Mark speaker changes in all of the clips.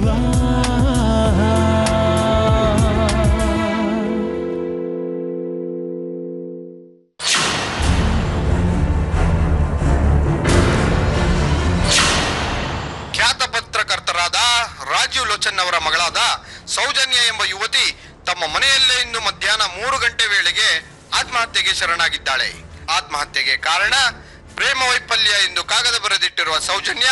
Speaker 1: ಖ್ಯಾತ ಪತ್ರಕರ್ತರಾದ ರಾಜೀವ್ ಲೋಚನ್ ಅವರ ಮಗಳಾದ ಸೌಜನ್ಯ ಎಂಬ ಯುವತಿ ತಮ್ಮ ಮನೆಯಲ್ಲೇ ಇಂದು ಮಧ್ಯಾಹ್ನ 3 ಗಂಟೆ ವೇಳೆಗೆ ಆತ್ಮಹತ್ಯೆಗೆ ಶರಣಾಗಿದ್ದಾಳೆ. ಆತ್ಮಹತ್ಯೆಗೆ ಕಾರಣ ಪ್ರೇಮ ವೈಫಲ್ಯ ಎಂದು ಕಾಗದ ಬರೆದಿಟ್ಟಿರುವ ಸೌಜನ್ಯ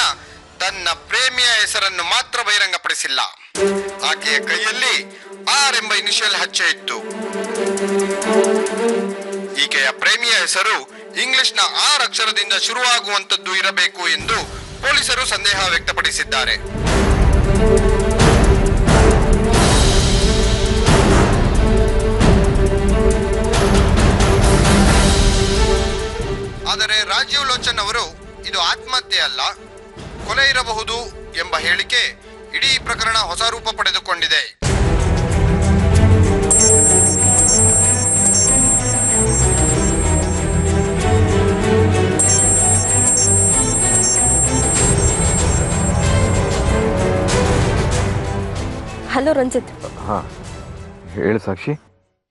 Speaker 1: ತನ್ನ ಪ್ರೇಮಿಯ ಹೆಸರನ್ನು ಮಾತ್ರ ಬಹಿರಂಗಪಡಿಸಿಲ್ಲ. ಆಕೆಯ ಕೈಯಲ್ಲಿ ಆರ್ ಎಂಬ ಇನಿಷಿಯಲ್ ಹಚ್ಚೆ ಇತ್ತು. ಈಕೆಯ ಪ್ರೇಮಿಯ ಹೆಸರು ಇಂಗ್ಲಿಷ್ನ ಆರ್ ಅಕ್ಷರದಿಂದ ಶುರುವಾಗುವಂತದ್ದು ಇರಬೇಕು ಎಂದು ಪೊಲೀಸರು ಸಂದೇಹ ವ್ಯಕ್ತಪಡಿಸಿದ್ದಾರೆ. ಆದರೆ ರಾಜೀವ್ ಲೋಚನ್ ಅವರು ಇದು ಆತ್ಮಹತ್ಯೆ ಅಲ್ಲ, ಕೊಲೆ ಇರಬಹುದು ಎಂಬ ಹೇಳಿಕೆ ಇಡೀ ಪ್ರಕರಣ ಹೊಸ ರೂಪ ಪಡೆದುಕೊಂಡಿದೆ.
Speaker 2: ಹಲೋ ರಂಜಿತ್.
Speaker 3: ಹಾಂ ಹೇಳು ಸಾಕ್ಷಿ.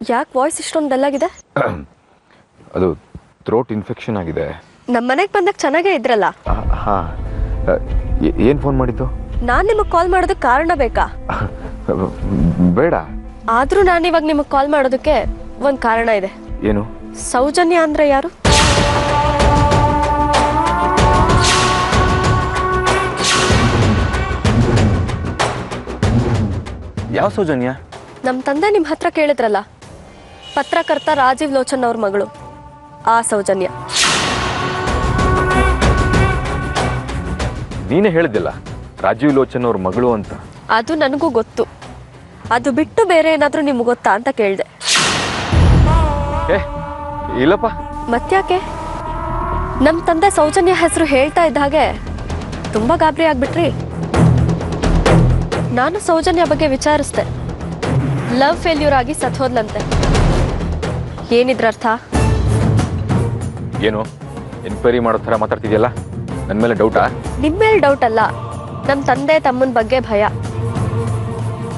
Speaker 2: ಯಾಕೆ ವಾಯ್ಸ್ ಇಷ್ಟೊಂದು ಡಲ್ ಆಗಿದೆ?
Speaker 3: ಅದು ಥ್ರೋಟ್ ಇನ್ಫೆಕ್ಷನ್ ಆಗಿದೆ.
Speaker 2: ನಮ್ಮ ಮನೆಗೆ ಬಂದಾಗ ಚೆನ್ನಾಗೇ ಇದ್ರಲ್ಲ.
Speaker 3: ಹಾಂ ಏನು ಫೋನ್ ಮಾಡಿದ್ದು?
Speaker 2: ನಾನು ನಿಮಗೆ ಕಾಲ್ ಮಾಡೋದಕ್ಕೆ ಕಾರಣ ಬೇಕಾ?
Speaker 3: ಬೇಡ.
Speaker 2: ಆದರೂ ನಾನು ಇವಾಗ ನಿಮಗೆ ಕಾಲ್ ಮಾಡೋದಕ್ಕೆ ಒಂದು ಕಾರಣ ಇದೆ.
Speaker 3: ಏನು?
Speaker 2: ಸೌಜನ್ಯ ಅಂದರೆ ಯಾರು?
Speaker 3: ಯಾವ ಸೌಜನ್ಯ?
Speaker 2: ನಮ್ಮ ತಂದೆ ನಿಮ್ಮ ಹತ್ರ ಕೇಳಿದ್ರಲ್ಲ, ಪತ್ರಕರ್ತ ರಾಜೀವ್ ಲೋಚನ್ ಅವ್ರ ಮಗಳು, ಆ ಸೌಜನ್ಯ.
Speaker 3: ನೀನೇ ಹೇಳಿದ್ದಿಲ್ಲ ರಾಜೀವ್ ಲೋಚನ್ ಅವ್ರ ಮಗಳು ಅಂತ.
Speaker 2: ಅದು ನನಗೂ ಗೊತ್ತು. ಅದು ಬಿಟ್ಟು ಬೇರೆ ಏನಾದರೂ ನಿಮ್ಗೆ ಗೊತ್ತಾ ಅಂತ ಕೇಳಿದೆ.
Speaker 3: ಇಲ್ಲಪ್ಪ.
Speaker 2: ಮತ್ತ್ಯಾಕೆ? ನಮ್ಮ ತಂದೆ ಸೌಜನ್ಯ ಹೆಸರು ಹೇಳ್ತಾ ಇದ್ದ ಹಾಗೆ ತುಂಬ ಗಾಬರಿ ಆಗ್ಬಿಟ್ರಿ. ನಾನು ಸೌಜನ್ಯ ಬಗ್ಗೆ ವಿಚಾರಿಸ್ದೆ. ಲವ್ ಫೇಲ್ಯೂರ್ ಆಗಿ ಸತ್ತೋದ್ಲಂತೆ. ಏನಿದ್ರ ಅರ್ಥ?
Speaker 3: ಏನು ಎನ್ಕ್ವೈರಿ ಮಾಡೋ ಥರ ಮಾತಾಡ್ತಿದ್ಯಲ್ಲ, ನನ್ನ ಮೇಲೆ ಡೌಟಾ?
Speaker 2: ನಿಮ್ಮ ಮೇಲೆ ಡೌಟ್ ಅಲ್ಲ, ನಮ್ಮ ತಂದೆ ತಮ್ಮನ ಬಗ್ಗೆ ಭಯ.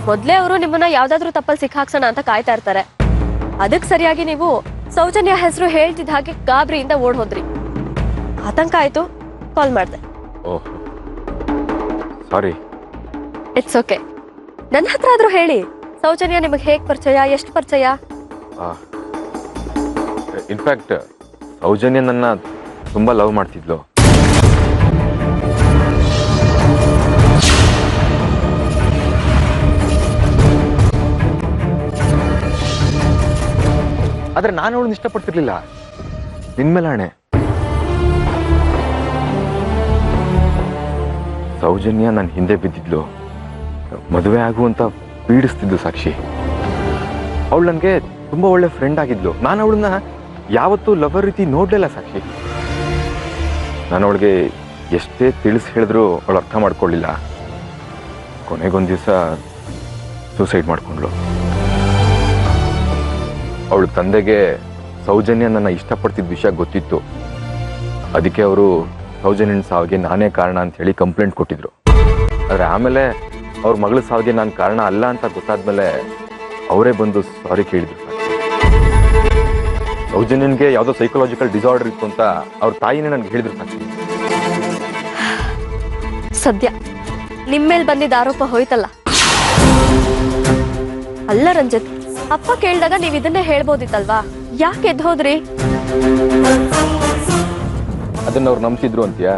Speaker 2: ಮೊದಲೇ ಅವರು ನಿಮ್ಮನ್ನ ಯಾವ್ದಾದ್ರೂ ತಪ್ಪಲ್ಲಿ ಸಿಕ್ಕಾಕ್ಸೋಣ ಅಂತ ಕಾಯ್ತಾ ಇರ್ತಾರೆ. ಅದಕ್ಕೆ ಸರಿಯಾಗಿ ನೀವು ಸೌಜನ್ಯ ಹೆಸರು ಹೇಳ್ತಿದ್ದ ಹಾಗೆ ಗಾಬರಿಯಿಂದ ಓಡ್ ಹೋದ್ರಿ. ಆತಂಕ ಆಯ್ತು, ಕಾಲ್ ಮಾಡಿದೆ.
Speaker 3: Oh sorry.
Speaker 2: It's okay. ನನ್ನ ಹತ್ರ ಆದ್ರೂ ಹೇಳಿ, ಸೌಜನ್ಯ ನಿಮಗೆ ಹೇಗೆ ಪರಿಚಯ, ಎಷ್ಟು ಪರಿಚಯ?
Speaker 3: ಇನ್ಫ್ಯಾಕ್ಟ್ ಸೌಜನ್ಯ ನನ್ನ ತುಂಬ ಲವ್ ಮಾಡ್ತಿದ್ಲು. ಆದ್ರೆ ನಾನು ಅವಳನ್ನ ಇಷ್ಟಪಡ್ತಿರ್ಲಿಲ್ಲ. ನಿನ್ಮೇಲೆ ಆಣೆ. ಸೌಜನ್ಯ ನನ್ನ ಹಿಂದೆ ಬಿದ್ದಿದ್ಲು, ಮದುವೆ ಆಗುವಂತ ಪೀಡಿಸ್ತಿದ್ಲು ಸಾಕ್ಷಿ. ಅವಳು ನನಗೆ ತುಂಬಾ ಒಳ್ಳೆ ಫ್ರೆಂಡ್ ಆಗಿದ್ಲು. ನಾನು ಅವಳನ್ನ ಯಾವತ್ತೂ ಲವರ್ ರೀತಿ ನೋಡ್ಲಿಲ್ಲ ಸಾಕ್ಷಿ. ನಾನು ಅವಳಿಗೆ ಎಷ್ಟೇ ತಿಳಿಸಿ ಹೇಳಿದ್ರು ಅವಳು ಅರ್ಥ ಮಾಡ್ಕೊಳ್ಳಿಲ್ಲ. ಕೊನೆಗೊಂದು ದಿವಸ ಸೂಸೈಡ್ ಮಾಡ್ಕೊಂಡ್ಳು. ಅವಳ ತಂದೆಗೆ ಸೌಜನ್ಯ ನನ್ನ ಇಷ್ಟಪಡ್ತಿದ್ದ ವಿಷಯ ಗೊತ್ತಿತ್ತು. ಅದಕ್ಕೆ ಅವರು ಸೌಜನ್ಯನ ಸಾವಿಗೆ ನಾನೇ ಕಾರಣ ಅಂತ ಹೇಳಿ ಕಂಪ್ಲೇಂಟ್ ಕೊಟ್ಟಿದ್ರು. ಆದರೆ ಆಮೇಲೆ ಅವ್ರ ಮಗಳ ಸಾವಿಗೆ ನಾನು ಕಾರಣ ಅಲ್ಲ ಅಂತ ಗೊತ್ತಾದ್ಮೇಲೆ ಅವರೇ ಬಂದು ಸಾರಿ ಕೇಳಿದ್ರು. ಸೌಜನ್ಯನ್ಗೆ ಯಾವುದೋ ಸೈಕಲಾಜಿಕಲ್ ಡಿಸಾರ್ಡರ್ ಇತ್ತು ಅಂತ ಅವ್ರ ತಾಯಿನೇ ನನಗೆ ಹೇಳಿದ್ರು ಸಾಕ್ಷಿ.
Speaker 2: ಸದ್ಯ ನಿಮ್ಮ ಮೇಲೆ ಬಂದಿದ್ದ ಆರೋಪ ಹೋಯ್ತಲ್ಲ. ಅಲ್ಲ ರಂಜಿತ್, ಅಪ್ಪ ಕೇಳಿದಾಗ ನೀವು ಇದನ್ನೇ ಹೇಳ್ಬೋದಿತ್ತಲ್ವಾ? ಯಾಕೆ ಎದ್ದು ಹೋದ್ರಿ?
Speaker 3: ಅದನ್ನ ಅವ್ರು ನಂಬಿಸಿದ್ರು ಅಂತೀಯಾ?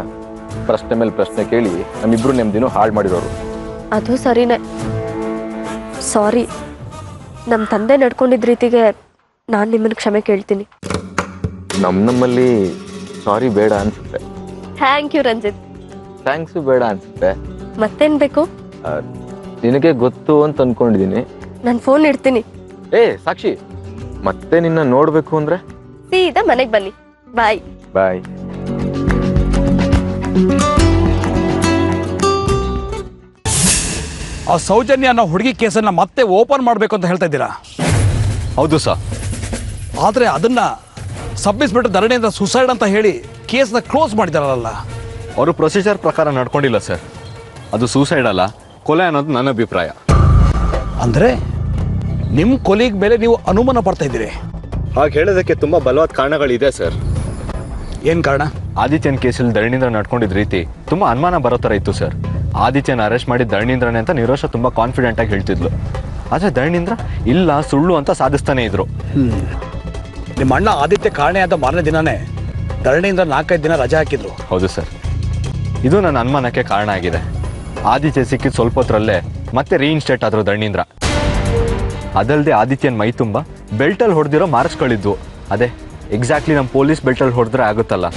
Speaker 3: ಪ್ರಶ್ನೆ ಮೇಲೆ ಪ್ರಶ್ನೆ ಕೇಳಿ ನಮ್ಮಿಬ್ರು ನೆಮ್ಮದಿನೂ ಹಾಳು ಮಾಡಿರೋರು.
Speaker 2: ಅದು ಸರಿನೇ. ಸಾರಿ. ನಮ್ಮ ತಂದೆ ನಡ್ಕೊಂಡಿದ್ದ ರೀತಿಗೆ ನಾನು ನಿಮ್ಮನ್ನು ಕ್ಷಮೆ ಕೇಳ್ತೀನಿ.
Speaker 3: ನಮ್ಮಲ್ಲಿ ಸಾರಿ ಬೇಡ ಅನ್ಸುತ್ತೆ.
Speaker 2: Thank you Ranjit.
Speaker 3: ಥ್ಯಾಂಕ್ಸು ಬೇಡ ಅನ್ಸುತ್ತೆ.
Speaker 2: ಮತ್ತೇನ್ ಬೇಕು?
Speaker 3: ನಿನಗೆ ಗೊತ್ತು ಅಂತ ಅನ್ಕೊಂಡಿದೀನಿ.
Speaker 2: ನಾನು ಫೋನ್ ಇಡ್ತೀನಿ.
Speaker 3: ಸಾಕ್ಷಿ, ಮತ್ತೆ ನಿನ್ನ ನೋಡ್ಬೇಕು ಅಂದ್ರೆ
Speaker 2: ಸೀದಾ ಮನೆಗೆ ಬನ್ನಿ. ಬಾಯ್
Speaker 3: ಬಾಯ್.
Speaker 4: ಆ ಸೌಜನ್ಯ ಅನ್ನೋ ಹುಡುಗಿ ಕೇಸನ್ನ ಮತ್ತೆ ಓಪನ್ ಮಾಡಬೇಕು ಅಂತ ಹೇಳ್ತಾ ಇದ್ದೀರಾ?
Speaker 5: ಹೌದು ಸರ್.
Speaker 4: ಆದರೆ ಅದನ್ನ ಸಬ್ ಇನ್ಸ್ಪೆಕ್ಟರ್ ಧರಣಿಯಿಂದ ಸುಸೈಡ್ ಅಂತ ಹೇಳಿ ಕೇಸ್ನ ಕ್ಲೋಸ್ ಮಾಡಿದಾರಲ್ಲ.
Speaker 5: ಅವರು ಪ್ರೊಸೀಜರ್ ಪ್ರಕಾರ ನಡ್ಕೊಂಡಿಲ್ಲ ಸರ್. ಅದು ಸೂಸೈಡ್ ಅಲ್ಲ, ಕೊಲೆ ಅನ್ನೋದು ನನ್ನ ಅಭಿಪ್ರಾಯ.
Speaker 4: ಅಂದರೆ ನಿಮ್ಮ ಕೊಲೀಗ್ ಮೇಲೆ ನೀವು ಅನುಮಾನ ಪಡ್ತಾ ಇದ್ದೀರಿ.
Speaker 5: ಹಾಗೆ ಹೇಳೋದಕ್ಕೆ ತುಂಬ ಬಲವಾದ ಕಾರಣಗಳಿದೆ ಸರ್.
Speaker 4: ಏನು ಕಾರಣ?
Speaker 5: ಆದಿತ್ಯನ ಕೇಸಲ್ಲಿ ಧರಣೀಂದ್ರ ನಡ್ಕೊಂಡಿದ್ದ ರೀತಿ ತುಂಬ ಅನುಮಾನ ಬರೋ ಥರ ಇತ್ತು ಸರ್. ಆದಿತ್ಯನ ಅರೆಸ್ಟ್ ಮಾಡಿ ಧರಣೀಂದ್ರನೇ ಅಂತ ನಿರೋಷ ತುಂಬ ಕಾನ್ಫಿಡೆಂಟಾಗಿ ಹೇಳ್ತಿದ್ಲು. ಆದರೆ ಧರಣೀಂದ್ರ ಇಲ್ಲ ಸುಳ್ಳು ಅಂತ ಸಾಧಿಸ್ತಾನೆ ಇದ್ರು.
Speaker 4: ನಿಮ್ಮ ಅಣ್ಣ ಆದಿತ್ಯ ಕಾಣೆ ಆದ ಮಾರನೇ ದಿನನೇ ಧರಣಿಯಿಂದ 4-5 ದಿನ ರಜೆ ಹಾಕಿದ್ರು.
Speaker 5: ಹೌದು ಸರ್, ಇದು ನನ್ನ ಅನುಮಾನಕ್ಕೆ ಕಾರಣ ಆಗಿದೆ. ಆದಿತ್ಯ ಸಿಕ್ಕಿದ ಸ್ವಲ್ಪ ಹೊತ್ತರಲ್ಲೇ ಮತ್ತೆ ರೀಇನ್ಸ್ಟೇಟ್ ಆದರು ಧರಣೀಂದ್ರ. ಅದಲ್ಲದೆ ಆದಿತ್ಯನ ಮೈ ತುಂಬ ಬೆಲ್ಟಲ್ಲಿ ಹೊಡೆದಿರೋ ಮಾರ್ಕ್ಸ್ಗಳಿದ್ವು. ಅದೇ ಎಕ್ಸಾಕ್ಟ್ಲಿ ನಮ್ಮ ಪೊಲೀಸ್ ಬೆಲ್ಟಲ್ಲಿ ಹೊಡೆದ್ರೆ ಆಗುತ್ತಲ್ಲ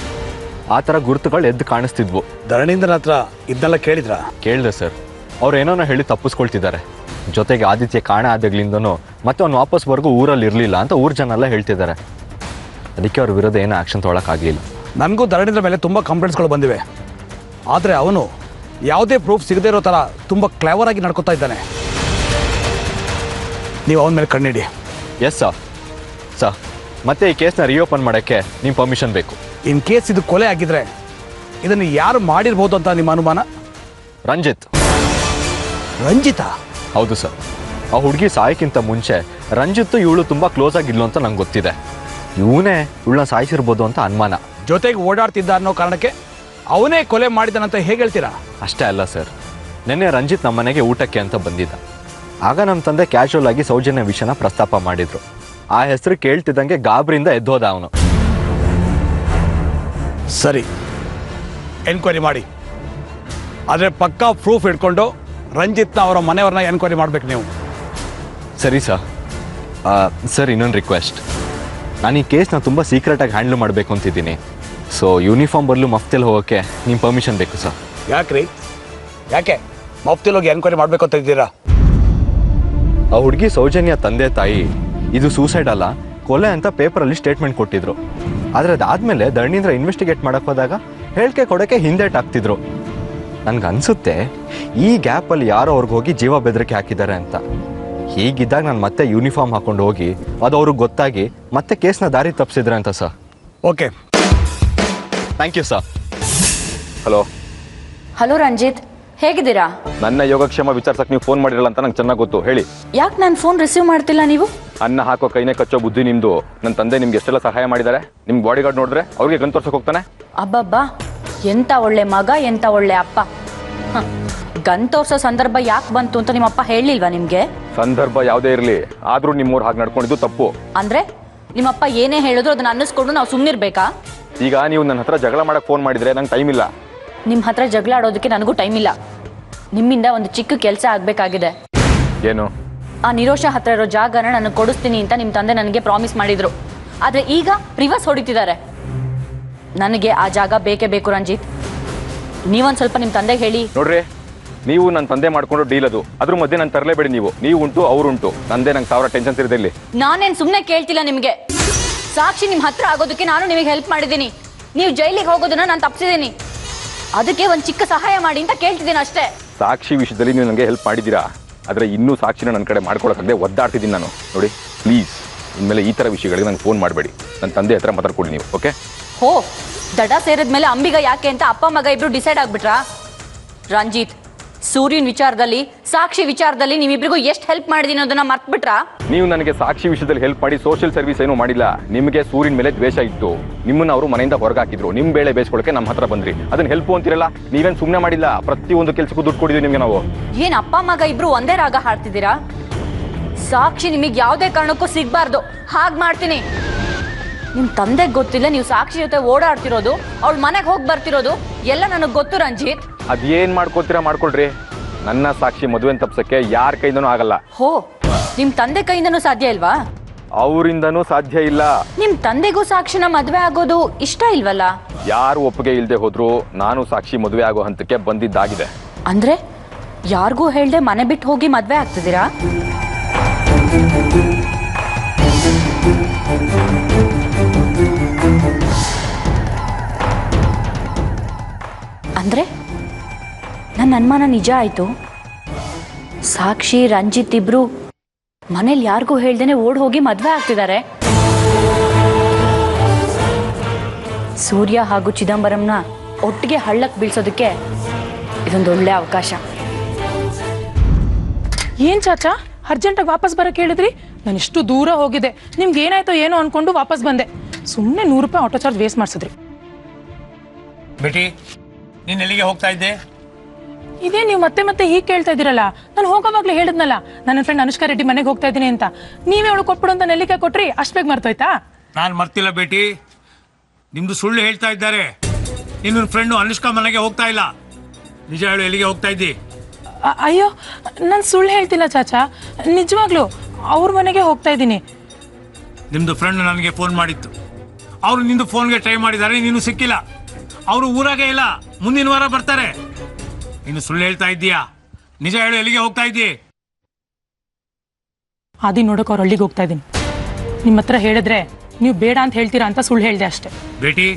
Speaker 5: ಆ ಥರ ಗುರುತುಗಳು ಎದ್ದು ಕಾಣಿಸ್ತಿದ್ವು.
Speaker 4: ಧರಣೀಂದ್ರನ ಹತ್ರ ಇದನ್ನೆಲ್ಲ ಕೇಳಿದ್ರಾ?
Speaker 5: ಕೇಳಿದೆ ಸರ್. ಅವ್ರು ಏನೋನ ಹೇಳಿ ತಪ್ಪಿಸ್ಕೊಳ್ತಿದ್ದಾರೆ. ಜೊತೆಗೆ ಆದಿತ್ಯ ಕಾಣೆ ಆದಾಗ್ಲಿಂದನೂ ಮತ್ತೆ ಅವ್ನು ವಾಪಸ್ವರೆಗೂ ಊರಲ್ಲಿ ಇರಲಿಲ್ಲ ಅಂತ ಊರ ಜನ ಎಲ್ಲ ಹೇಳ್ತಿದ್ದಾರೆ. ಅದಕ್ಕೆ ಅವ್ರ ವಿರುದ್ಧ ಏನೂ ಆ್ಯಕ್ಷನ್ ತೊಗೊಳಕ್ಕಾಗಲಿಲ್ಲ.
Speaker 4: ನನಗೂ ಧರಣೀಂದ್ರ ಮೇಲೆ ತುಂಬ ಕಂಪ್ಲೇಂಟ್ಸ್ಗಳು ಬಂದಿವೆ. ಆದರೆ ಅವನು ಯಾವುದೇ ಪ್ರೂಫ್ ಸಿಗದೇ ಇರೋ ಥರ ತುಂಬ ಕ್ಲೇವರ್ ಆಗಿ ನಡ್ಕೋತಾ ಇದ್ದಾನೆ. ನೀವು ಅವನ ಮೇಲೆ ಕಣ್ಣಿಡಿ.
Speaker 5: Yes sir. ಮತ್ತೆ ಈ ಕೇಸ್ನ ರಿಓಪನ್ ಮಾಡೋಕ್ಕೆ ನಿಮ್ಮ ಪರ್ಮಿಷನ್ ಬೇಕು.
Speaker 4: ಇನ್ ಕೇಸ್ ಇದು ಕೊಲೆ ಆಗಿದ್ರೆ ಇದನ್ನು ಯಾರು ಮಾಡಿರ್ಬೋದು ಅಂತ ನಿಮ್ಮ ಅನುಮಾನ?
Speaker 5: ರಂಜಿತ್.
Speaker 4: ರಂಜಿತಾ?
Speaker 5: ಹೌದು ಸರ್. ಆ ಹುಡುಗಿ ಸಾಯಕ್ಕಿಂತ ಮುಂಚೆ ರಂಜಿತ್ತು ಇವಳು ತುಂಬ ಕ್ಲೋಸ್ ಆಗಿದ್ಲು ಅಂತ ನಂಗೆ ಗೊತ್ತಿದೆ. ಇವನೇ ಇವಳನ್ನ ಸಾಯಿಸಿರ್ಬೋದು ಅಂತ ಅನುಮಾನ.
Speaker 4: ಜೊತೆಗೆ ಓಡಾಡ್ತಿದ್ದ ಅನ್ನೋ ಕಾರಣಕ್ಕೆ ಅವನೇ ಕೊಲೆ ಮಾಡಿದಾನಂತ ಹೇಗೆ ಹೇಳ್ತೀರಾ?
Speaker 5: ಅಷ್ಟೇ ಅಲ್ಲ ಸರ್, ನಿನ್ನೆ ರಂಜಿತ್ ನಮ್ಮ ಮನೆಗೆ ಊಟಕ್ಕೆ ಅಂತ ಬಂದಿದ್ದ. ಆಗ ನಮ್ಮ ತಂದೆ ಕ್ಯಾಶುವಲ್ ಆಗಿ ಸೌಜನ್ಯ ವಿಷಯನ ಪ್ರಸ್ತಾಪ ಮಾಡಿದ್ರು. ಆ ಹೆಸರು ಕೇಳ್ತಿದ್ದಂಗೆ ಗಾಬರಿಯಿಂದ ಎದ್ದೋದ ಅವನು.
Speaker 4: ಸರಿ, ಎನ್ಕ್ವೈರಿ ಮಾಡಿ. ಆದರೆ ಪಕ್ಕಾ ಪ್ರೂಫ್ ಇಟ್ಕೊಂಡು ರಂಜಿತ್ನ ಅವರ ಮನೆಯವ್ರನ್ನ ಎನ್ಕ್ವೈರಿ ಮಾಡ್ಬೇಕು ನೀವು.
Speaker 5: ಸರಿ ಸರ್. ಸರ್, ಇನ್ನೊಂದು ರಿಕ್ವೆಸ್ಟ್. ನಾನು ಈ ಕೇಸ್ನ ತುಂಬ ಸೀಕ್ರೆಟಾಗಿ ಹ್ಯಾಂಡ್ಲ್ ಮಾಡಬೇಕು ಅಂತಿದ್ದೀನಿ. ಸೊ ಯೂನಿಫಾರ್ಮ್ ಬದಲು ಮಫ್ತಿಯಲ್ಲಿ ಹೋಗೋಕ್ಕೆ ನಿಮ್ಮ ಪರ್ಮಿಷನ್ ಬೇಕು ಸರ್.
Speaker 4: ಯಾಕ್ರಿ? ಯಾಕೆ ಮಫ್ತಿಲ್ ಹೋಗಿ ಎನ್ಕ್ವೈರಿ ಮಾಡಬೇಕು ಅಂತ ಇದ್ದೀರಾ?
Speaker 5: ಆ ಹುಡುಗಿ ಸೌಜನ್ಯ ತಂದೆ ತಾಯಿ ಇದು ಸೂಸೈಡ್ ಅಲ್ಲ ಕೊಲೆ ಅಂತ ಪೇಪರಲ್ಲಿ ಸ್ಟೇಟ್ಮೆಂಟ್ ಕೊಟ್ಟಿದ್ರು. ಆದರೆ ಅದಾದಮೇಲೆ ಧರಣೀಂದ್ರ ಇನ್ವೆಸ್ಟಿಗೇಟ್ ಮಾಡೋಕ್ಕೆ ಹೋದಾಗ ಹೇಳಿಕೆ ಕೊಡೋಕ್ಕೆ ಹಿಂದೇಟ್ ಆಗ್ತಿದ್ರು. ನನಗನ್ಸುತ್ತೆ ಈ ಗ್ಯಾಪಲ್ಲಿ ಯಾರೋ ಅವ್ರಿಗೆ ಹೋಗಿ ಜೀವ ಬೆದರಿಕೆ ಹಾಕಿದ್ದಾರೆ ಅಂತ. ಹೀಗಿದ್ದಾಗ ನಾನು ಮತ್ತೆ ಯೂನಿಫಾರ್ಮ್ ಹಾಕೊಂಡು ಹೋಗಿ ಅದು ಅವ್ರಿಗೆ ಗೊತ್ತಾಗಿ ಮತ್ತೆ ಕೇಸ್ನ ದಾರಿ ತಪ್ಪಿಸಿದ್ರೆ ಅಂತ sir.
Speaker 4: Okay,
Speaker 5: thank you sir.
Speaker 6: Hello Ranjit, ಹೇಗಿದ್ದೀರಾ?
Speaker 3: ನನ್ನ ಯೋಗಕ್ಷೇಮ ವಿಚಾರಿಸಕ್ಕೆ ನೀವು ಫೋನ್ ಮಾಡಿರಲ್ಲ ಅಂತ ನಂಗೆ ಚೆನ್ನಾಗಿ ಗೊತ್ತು. ಹೇಳಿ.
Speaker 6: ಯಾಕೆ ನಾನು ಫೋನ್ ರಿಸೀವ್ ಮಾಡ್ತಿಲ್ಲ ನೀವು?
Speaker 3: ಅನ್ನ ಹಾಕೋ ಕೈನೇ ಕಚ್ಚೋ ಬುದ್ಧಿ ನಿಮ್ಮದು. ನನ್ನ ತಂದೆ ನಿಮ್ಗೆ ಎಷ್ಟೆಲ್ಲ ಸಹಾಯ ಮಾಡಿದ್ದಾರೆ. ನಿಮ್ಮ ಬಾಡಿಗಾರ್ಡ್ ನೋಡಿದ್ರೆ ಅವ್ರಿಗೆ ಗನ್ ತೋರ್ಸಕ್ಕೆ ಹೋಗ್ತಾನೆ.
Speaker 6: ಅಬ್ಬಬ್ಬಾ, ಎಂಥ ಒಳ್ಳೆ ಮಗ, ಎಂಥ ಒಳ್ಳೆ ಅಪ್ಪ. ಗನ್ ತೋರ್ಸೋ ಸಂದರ್ಭ ಯಾಕೆ ಬಂತು ಅಂತ ನಿಮ್ಮಪ್ಪ ಹೇಳಿಲ್ವಾ ನಿಮಗೆ?
Speaker 3: ಸಂದರ್ಭ ಯಾವುದೇ ಇರಲಿ, ಆದರೂ ನಿಮ್ಮೂರು ಹಾಗೆ ನಡ್ಕೊಂಡಿದ್ದು ತಪ್ಪು.
Speaker 6: ಅಂದ್ರೆ ನಿಮ್ಮಪ್ಪ ಏನೇ ಹೇಳಿದ್ರು ಅದನ್ನ ಅನ್ನಿಸ್ಕೊಂಡು ನಾವು ಸುಮ್ಮನಿರ್ಬೇಕಾ?
Speaker 3: ಈಗ ನೀವು ನನ್ನ ಹತ್ರ ಜಗಳ ಮಾಡಕ್ಕೆ ಫೋನ್ ಮಾಡಿದ್ರೆ ನಂಗೆ ಟೈಮ್ ಇಲ್ಲ.
Speaker 6: ನಿಮ್ಮ ಹತ್ರ ಜಗಳ ಆಡೋದಕ್ಕೆ ನನಗೂ ಟೈಮ್ ಇಲ್ಲ. ನಿಮ್ಮಿಂದ ಒಂದು ಚಿಕ್ಕ ಕೆಲಸ ಆಗಬೇಕಾಗಿದೆ.
Speaker 3: ಏನು?
Speaker 6: ಆ ನಿರೋಷ ಹತ್ರ ಇರೋ ಜಾಗನ ನನಗೆ ಕೊಡಿಸ್ತೀನಿ ಅಂತ ನಿಮ್ಮ ತಂದೆ ನನಗೆ ಪ್ರಾಮಿಸ್ ಮಾಡಿದ್ರು. ಆದರೆ ಈಗ ರಿವರ್ಸ್ ಹೊಡಿತಿದ್ದಾರೆ. ನನಗೆ ಆ ಜಾಗ ಬೇಕೇ ಬೇಕು ರಂಜಿತ್. ನೀವೊಂದು ಸ್ವಲ್ಪ ನಿಮ್ಮ ತಂದೆಗೆ ಹೇಳಿ.
Speaker 3: ನೋಡ್ರಿ, ನೀವು ನನ್ನ ತಂದೆ ಮಾಡ್ಕೊಂಡು ಡೀಲ್ ಅದು. ಅದ್ರ ಮಧ್ಯೆ ನಾನು ತರಲೇಬೇಡಿ. ನೀವು ಉಂಟು ಅವ್ರುಂಟು. ನಂದೇ ನಂಗೆ 1000 ಟೆನ್ಷನ್ಸ್ ಇರೋದು ಇಲ್ಲಿ.
Speaker 6: ನಾನೇನು ಸುಮ್ಮನೆ ಕೇಳ್ತಿಲ್ಲ ನಿಮಗೆ. ಸಾಕ್ಷಿ ನಿಮ್ಮ ಹತ್ರ ಆಗೋದಕ್ಕೆ ನಾನು ನಿಮಗೆ ಹೆಲ್ಪ್ ಮಾಡಿದ್ದೀನಿ. ನೀವು ಜೈಲಿಗೆ ಹೋಗೋದನ್ನ ನಾನು ತಪ್ಪಿಸಿದ್ದೀನಿ. ಅದಕ್ಕೆ ಒಂದು ಚಿಕ್ಕ ಸಹಾಯ ಮಾಡಿ ಅಂತ ಕೇಳ್ತಿದ್ದೀನಿ ಅಷ್ಟೇ.
Speaker 3: ಸಾಕ್ಷಿ ವಿಷಯದಲ್ಲಿ ನೀವು ನನಗೆ ಹೆಲ್ಪ್ ಮಾಡಿದ್ದೀರಾ, ಆದರೆ ಇನ್ನೂ ಸಾಕ್ಷಿನ ನನ್ನ ಕಡೆ ಮಾಡ್ಕೊಳಕ್ಕಾಗದೆ ಒದ್ದಾಡ್ತಿದ್ದೀನಿ ನಾನು. ನೋಡಿ ಪ್ಲೀಸ್, ಇನ್ಮೇಲೆ ಈ ಥರ ವಿಷಯಗಳಿಗೆ ನಂಗೆ ಫೋನ್ ಮಾಡಬೇಡಿ. ನನ್ನ ತಂದೆ ಹತ್ರ ಮಾತಾಡ್ಕೊಳ್ಳಿ ನೀವು. ಓಕೆ?
Speaker 6: ಹೋ, ದಡ ಸೇರಿದ್ಮೇಲೆ ಅಂಬಿಗ ಯಾಕೆ ಅಂತ ಅಪ್ಪ ಮಗ ಇಬ್ರು ಡಿಸೈಡ್ ಆಗ್ಬಿಟ್ರಾ? ರಂಜಿತ್, ಸೂರ್ಯನ್ ವಿಚಾರದಲ್ಲಿ, ಸಾಕ್ಷಿ ವಿಚಾರದಲ್ಲಿ ನೀವಿಬ್ರಿಗೂ ಎಷ್ಟು ಹೆಲ್ಪ್ ಮಾಡಿದೀನಿ ಅನ್ನೋದನ್ನ ಮರ್ತ್ಬಿಟ್ರಾ?
Speaker 3: ನೀವು ನನಗೆ ಸಾಕ್ಷಿ ವಿಷಯದಲ್ಲಿ ಹೆಲ್ಪ್ ಮಾಡಿ ಸೋಷಿಯಲ್ ಸರ್ವಿಸ್ ಏನೂ ಮಾಡಿಲ್ಲ. ನಿಮಗೆ ಸೂರ್ಯನ ಮೇಲೆ ದ್ವೇಷ ಇತ್ತು. ನಿಮ್ಮನ್ನ ಅವರು ಮನೆಯಿಂದ ಹೊರಗೆ ಹಾಕಿದ್ರು. ನಿಮ್ಮ ಬೇಳೆ ಬೇಯಿಸ್ಕೊಳ್ಳೋಕೆ ನಮ್ಮ ಹತ್ರ ಬಂದ್ರಿ. ಅದನ್ನ ಹೆಲ್ಪ್ ಅಂತಿರಲ್ಲ. ನೀವೇನು ಸುಮ್ಮನೆ ಮಾಡಿಲ್ಲ. ಪ್ರತಿಯೊಂದು ಕೆಲಸಕ್ಕೂ ದುಡ್ಡು ಕೊಡಿದ್ವಿ ನಿಮಗೆ ನಾವು.
Speaker 6: ಏನ್ ಅಪ್ಪ ಮಗ ಇಬ್ರು ಒಂದೇ ರಾಗ ಹಾಡ್ತಿದ್ದೀರಾ? ಸಾಕ್ಷಿ ನಿಮಗೆ ಯಾವುದೇ ಕಾರಣಕ್ಕೂ ಸಿಗ್ಬಾರ್ದು. ಹಾಗೆ ಮಾಡ್ತೀನಿ. ನಿಮ್ ತಂದೆಗೆ ಗೊತ್ತಿಲ್ಲ ನೀವು ಸಾಕ್ಷಿ ಜೊತೆ ಓಡಾಡ್ತಿರೋದು, ಅವಳ ಮನೆಗೆ ಹೋಗಿ ಬರ್ತಿರೋದು ಎಲ್ಲ ನನಗೆ ಗೊತ್ತು ರಂಜಿತ್.
Speaker 3: ಅದೇನ್ ಮಾಡ್ಕೋತೀರಾ ಮಾಡ್ಕೊಳ್ರಿ. ನನ್ನ ಸಾಕ್ಷಿ ಮದುವೆನ ತಪ್ಸಕ್ಕೆ ಯಾರ ಕೈಯಿಂದನೂ ಆಗಲ್ಲ.
Speaker 6: ಹೋ, ನಿಮ್ ತಂದೆ ಕೈಯಿಂದನೂ ಸಾಧ್ಯ ಇಲ್ವಾ?
Speaker 3: ಅವರಿಂದನೂ ಸಾಧ್ಯ ಇಲ್ಲ.
Speaker 6: ನಿಮ್ ತಂದೆಗೂ ಸಾಕ್ಷಿನ ಮದ್ವೆ ಆಗೋದು ಇಷ್ಟ ಇಲ್ವಲ್ಲ?
Speaker 3: ಯಾರು ಒಪ್ಪಿಗೆ ಇಲ್ಲದೆ ಹೋದ್ರು ನಾನು ಸಾಕ್ಷಿ ಮದುವೆ ಆಗೋ ಹಂತಕ್ಕೆ ಬಂದಿದ್ದಾಗಿದೆ.
Speaker 6: ಅಂದ್ರೆ ಯಾರಿಗೂ ಹೇಳ್ದೆ ಮನೆ ಬಿಟ್ಟು ಹೋಗಿ ಮದ್ವೆ ಆಗ್ತಿದ್ದೀರಾ? ಅಂದ್ರೆ ನನ್ನ ಅನುಮಾನ ನಿಜ ಆಯ್ತು. ಸಾಕ್ಷಿ ರಂಜಿತ್ ಇಬ್ರು ಮನೇಲಿ ಯಾರಿಗೂ ಹೇಳ್ದೇನೆ ಓಡ್ ಹೋಗಿ ಮದ್ವೆ ಆಗ್ತಿದ್ದಾರೆ. ಸೂರ್ಯ ಹಾಗೂ ಚಿದಂಬರಂನ ಒಟ್ಟಿಗೆ ಹಳ್ಳಕ್ಕೆ ಬೀಳ್ಸೋದಕ್ಕೆ ಇದೊಂದು ಒಳ್ಳೆ ಅವಕಾಶ.
Speaker 7: ಏನ್ ಚಾಚಾ ಅರ್ಜೆಂಟಾಗಿ ವಾಪಸ್ ಬರಕ್ಕೆ ಹೇಳಿದ್ರಿ? ನಾನು ಇಷ್ಟು ದೂರ ಹೋಗಿದ್ದೆ, ನಿಮ್ಗೆ ಏನಾಯ್ತೋ ಏನೋ ಅನ್ಕೊಂಡು ವಾಪಸ್ ಬಂದೆ. ಸುಮ್ಮನೆ 100 ರೂಪಾಯಿ ಆಟೋ ಚಾರ್ಜ್ ವೇಸ್ಟ್ ಮಾಡಿಸಿದ್ರಿ.
Speaker 4: ಬೇಟಿ ನೀನ್ ಎಲ್ಲಿಗೆ ಹೋಗ್ತಾ ಇದ್ದೆ?
Speaker 7: ಇದೇ ನೀವು ಮತ್ತೆ ಮತ್ತೆ ಹೀಗೆ ಕೇಳ್ತಾ ಇದ್ದೀರಲ್ಲ. ನಾನು ಹೋಗೋವಾಗ್ಲೇ ಹೇಳಿದ್ನಲ್ಲ ನನ್ನ ಫ್ರೆಂಡ್ ಅನುಷ್ಕಾ ರೆಡ್ಡಿ ಮನೆಗೆ ಹೋಗ್ತಾ ಇದ್ದೀನಿ ಅಂತ. ನೀವೇ ಅವಳು ಕೊಟ್ಬಿಡು ಅಂತ ನೆಲ್ಲಿಕಾಯಿ ಕೊಟ್ರಿ, ಅಷ್ಟು ಬೇಗ ಮರ್ತೋಯ್ತಾ?
Speaker 4: ನಾನು ಮರ್ತಿಲ್ಲ ಬೇಟಿ, ನಿಮ್ದು ಸುಳ್ಳು ಹೇಳ್ತಾ ಇದ್ದಾರೆ. ನಿನ್ನ ಫ್ರೆಂಡು ಅನುಷ್ಕಾ ಮನೆಗೆ ಹೋಗ್ತಾ ಇಲ್ಲ. ನಿಜ ಹೇಳು, ಎಲ್ಲಿಗೆ ಹೋಗ್ತಾ ಇದ್ದಿ?
Speaker 7: ಅಯ್ಯೋ ನಾನು ಸುಳ್ಳು ಹೇಳ್ತಿಲ್ಲ ಚಾಚಾ, ನಿಜವಾಗ್ಲು ಅವ್ರ ಮನೆಗೆ ಹೋಗ್ತಾ ಇದ್ದೀನಿ.
Speaker 4: ನಿಮ್ದು ಫ್ರೆಂಡ್ ನನಗೆ ಫೋನ್ ಮಾಡಿತ್ತು. ಅವರು ನಿಂದು ಫೋನ್ಗೆ ಟ್ರೈ ಮಾಡಿದ್ದಾರೆ, ನೀನು ಸಿಕ್ಕಿಲ್ಲ. ಅವರು ಊರಾಗೆ ಇಲ್ಲ, ಮುಂದಿನ ವಾರ ಬರ್ತಾರೆ. ನೀನು ಸುಳ್ಳು ಹೇಳ್ತಾ ಇದ್ದೀಯಾ? ನಿಜ ಹೇಳು, ಎಲ್ಲಿಗೆ ಹೋಗ್ತಾ ಇದ್ದೀ?
Speaker 7: ಆದಿ ನೋಡೋಕೆ ಅವ್ರ ಹಳ್ಳಿಗೆ ಹೋಗ್ತಾ ಇದ್ದೀನಿ. ನಿಮ್ಮ ಹತ್ರ ಹೇಳಿದ್ರೆ ನೀವು ಬೇಡ ಅಂತ ಹೇಳ್ತೀರಾ ಅಂತ ಸುಳ್ಳು ಹೇಳಿದೆ ಅಷ್ಟೇ.
Speaker 4: ಬೇಟಿ,